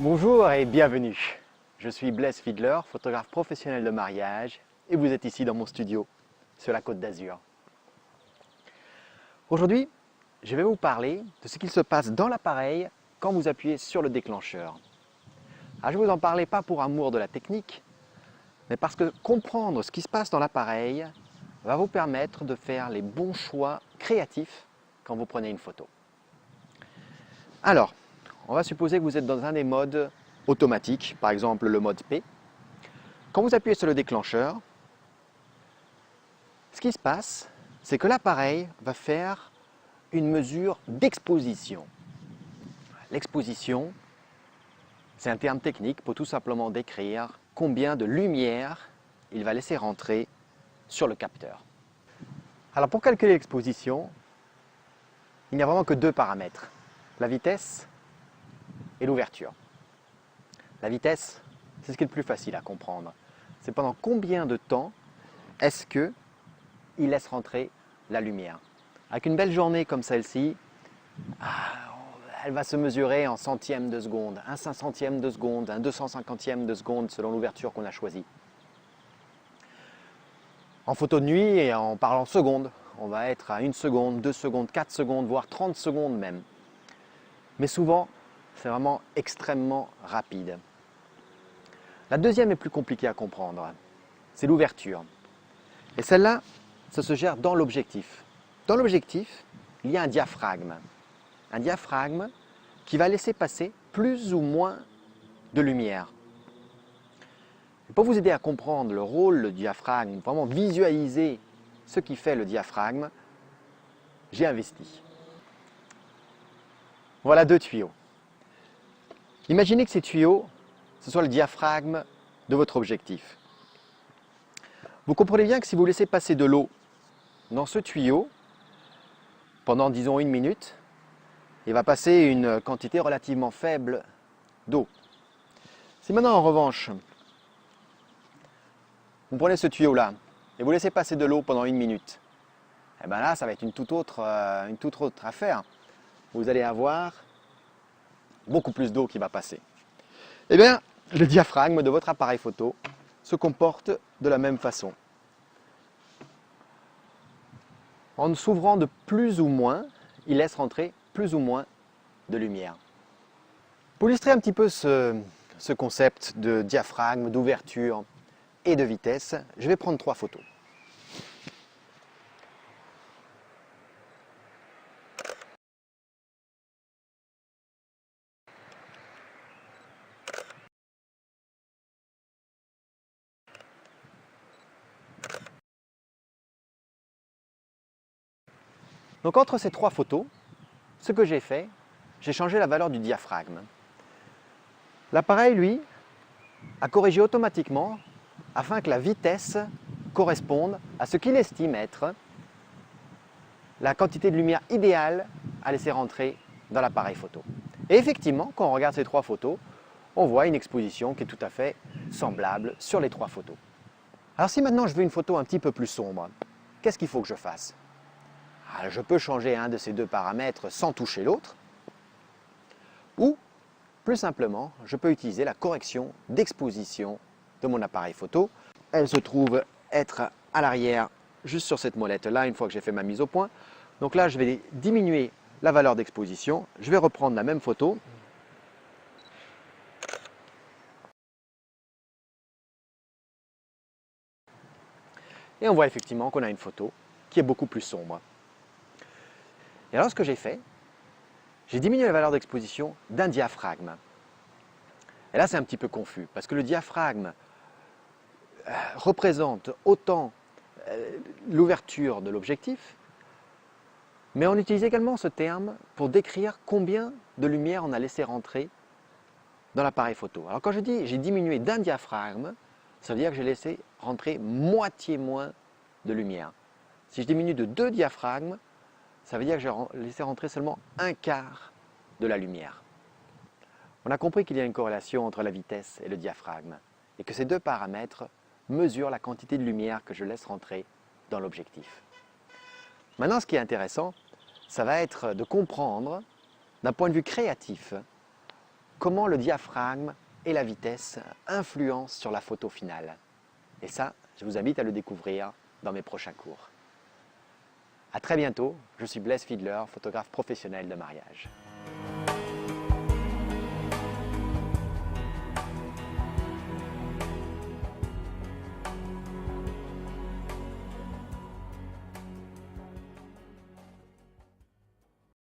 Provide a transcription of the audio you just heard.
Bonjour et bienvenue. Je suis Blaise Fiedler, photographe professionnel de mariage et vous êtes ici dans mon studio sur la Côte d'Azur. Aujourd'hui, je vais vous parler de ce qu'il se passe dans l'appareil quand vous appuyez sur le déclencheur. Alors, je ne vais vous en parler pas pour amour de la technique, mais parce que comprendre ce qui se passe dans l'appareil va vous permettre de faire les bons choix créatifs quand vous prenez une photo. Alors, on va supposer que vous êtes dans un des modes automatiques, par exemple le mode P. Quand vous appuyez sur le déclencheur, ce qui se passe, c'est que l'appareil va faire une mesure d'exposition. L'exposition, c'est un terme technique pour tout simplement décrire combien de lumière il va laisser rentrer sur le capteur. Alors pour calculer l'exposition, il n'y a vraiment que deux paramètres, la vitesse et l'ouverture. La vitesse, c'est ce qui est le plus facile à comprendre. C'est pendant combien de temps est-ce qu'il laisse rentrer la lumière. Avec une belle journée comme celle-ci, elle va se mesurer en centièmes de seconde, un 500e de seconde, un 250e de seconde selon l'ouverture qu'on a choisie. En photo de nuit et en parlant secondes, on va être à 1 seconde, 2 secondes, 4 secondes, voire 30 secondes même. Mais souvent, c'est vraiment extrêmement rapide. La deuxième est plus compliquée à comprendre, c'est l'ouverture. Et celle-là, ça se gère dans l'objectif. Dans l'objectif, il y a un diaphragme. Un diaphragme qui va laisser passer plus ou moins de lumière. Et pour vous aider à comprendre le rôle du diaphragme, vraiment visualiser ce qui fait le diaphragme, j'ai investi. Voilà 2 tuyaux. Imaginez que ces tuyaux, ce soit le diaphragme de votre objectif. Vous comprenez bien que si vous laissez passer de l'eau dans ce tuyau, pendant disons 1 minute, il va passer une quantité relativement faible d'eau. Si maintenant en revanche, vous prenez ce tuyau-là et vous laissez passer de l'eau pendant 1 minute, et bien là ça va être une toute autre affaire. Vous allez avoir beaucoup plus d'eau qui va passer. Eh bien, le diaphragme de votre appareil photo se comporte de la même façon. En s'ouvrant de plus ou moins, il laisse rentrer plus ou moins de lumière. Pour illustrer un petit peu ce concept de diaphragme, d'ouverture et de vitesse, je vais prendre 3 photos. Donc entre ces 3 photos, ce que j'ai fait, j'ai changé la valeur du diaphragme. L'appareil, lui, a corrigé automatiquement afin que la vitesse corresponde à ce qu'il estime être la quantité de lumière idéale à laisser rentrer dans l'appareil photo. Et effectivement, quand on regarde ces 3 photos, on voit une exposition qui est tout à fait semblable sur les 3 photos. Alors si maintenant je veux une photo un petit peu plus sombre, qu'est-ce qu'il faut que je fasse? Alors, je peux changer un de ces 2 paramètres sans toucher l'autre, ou plus simplement, je peux utiliser la correction d'exposition de mon appareil photo. Elle se trouve être à l'arrière, juste sur cette molette-là, une fois que j'ai fait ma mise au point. Donc là, je vais diminuer la valeur d'exposition. Je vais reprendre la même photo. Et on voit effectivement qu'on a une photo qui est beaucoup plus sombre. Et alors, ce que j'ai fait, j'ai diminué la valeur d'exposition d'un diaphragme. Et là, c'est un petit peu confus, parce que le diaphragme représente autant l'ouverture de l'objectif, mais on utilise également ce terme pour décrire combien de lumière on a laissé rentrer dans l'appareil photo. Alors quand je dis j'ai diminué d'un diaphragme, ça veut dire que j'ai laissé rentrer moitié moins de lumière. Si je diminue de 2 diaphragmes, ça veut dire que j'ai laissé rentrer seulement 1/4 de la lumière. On a compris qu'il y a une corrélation entre la vitesse et le diaphragme et que ces 2 paramètres mesurent la quantité de lumière que je laisse rentrer dans l'objectif. Maintenant, ce qui est intéressant, ça va être de comprendre, d'un point de vue créatif, comment le diaphragme et la vitesse influencent sur la photo finale. Et ça, je vous invite à le découvrir dans mes prochains cours. A très bientôt, je suis Blaise Fiedler, photographe professionnel de mariage.